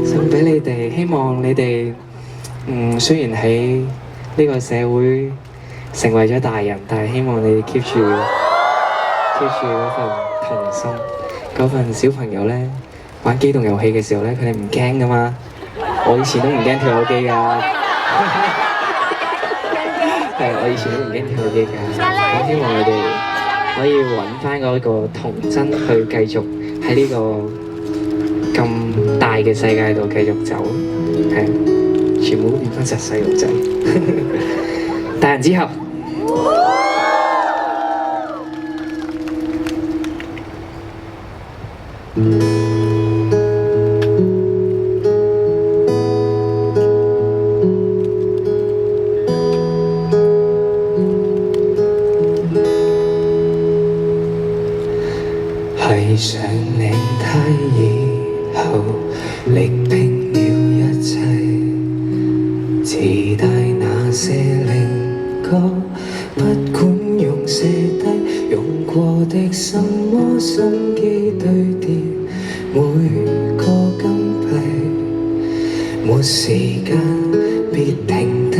送俾你哋，希望你哋雖然喺呢個社會成為咗大人，但係希望你哋 keep 住嗰份童心，嗰份小朋友咧玩機動遊戲嘅時候咧，佢哋唔驚噶嘛。我以前都唔驚跳樓機㗎，係我以前都唔驚跳樓機㗎。我希望你哋可以揾翻嗰個童真去繼續喺呢個咁大嘅世界度繼續走，係全部都變翻實細路仔。大人之後。繫上領呔以後，力拼了一切，自帶那些靈歌，不管用寫低用過的什麼心機堆疊，每個金幣，沒時間別停低，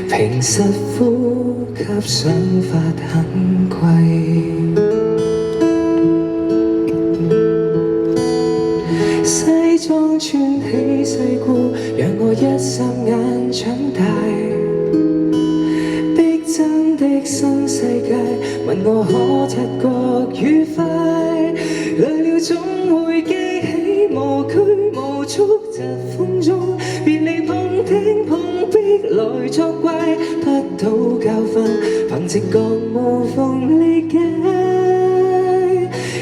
平實呼吸想法很貴。西裝穿起世故，讓我一霎眼長大。逼真的新世界，問我可察覺愉快。累了總會記起無拘無束，疾風中別離碰聽碰壁來作怪，得到教訓，憑直覺無縫理解。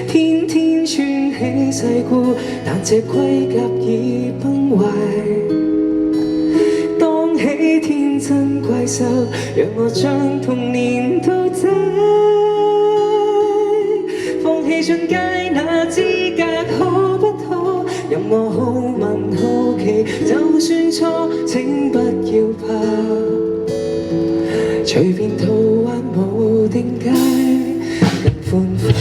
天天穿起世故，但這盔甲已崩壞。當起天真怪獸，讓我將童年都摘。放棄進階那資格可不可？任我好問好奇，就算錯請不要怕。隨便途還無定界，更歡快。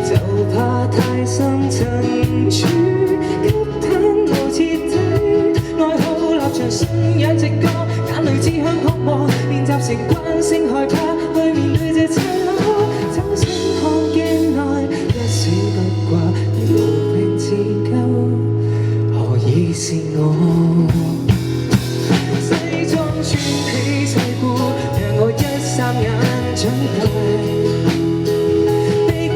就怕太深沉處，給坦露徹底。愛好立場信仰直覺，眼淚志向渴望，練習成慣性害怕，去面對這赤裸。走進看鏡內，一絲不掛，而無名自救，何以是我？西裝穿起世故，讓我一霎眼長大。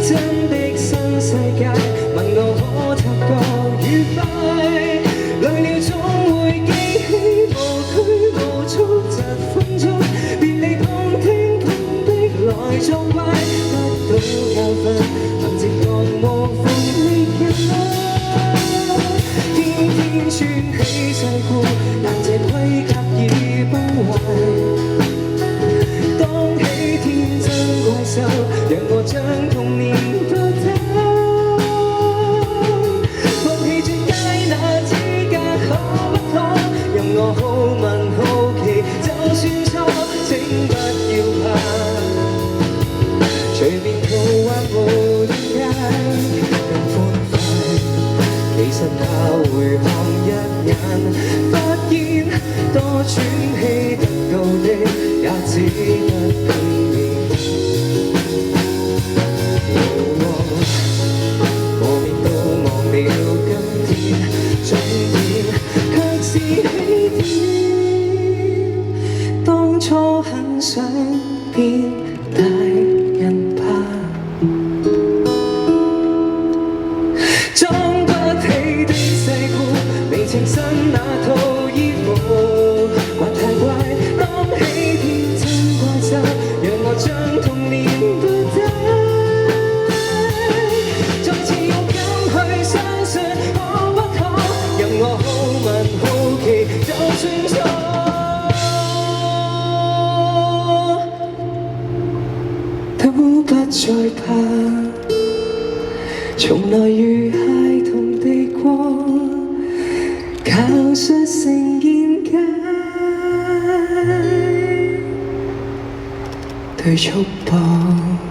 真的新世界，問我可察覺愉快。累了總會記起無拘無束，疾風中別離碰聽碰壁來作怪，得到教訓，憑直覺無縫理解。天天穿起世故，但這盔甲已崩壞。當起天真怪獸，讓我將童年都摘。放棄轉階那資格可不可？任我好問好奇，就算錯請不要怕。隨便途還無定界，更歡快。其實怕回看一眼，發現多喘氣得到的也只得片面。磨面都忘了今天，終點卻是起點。當初很想變大人吧，裝不起的世故，未情身那套衣服，還太怪。當起天真怪獸，讓我將童年都摘。再次勇敢去相信可不可？任我好問好奇，就算錯都不再怕。從來如孩童地過，靠述成見解，對束縛。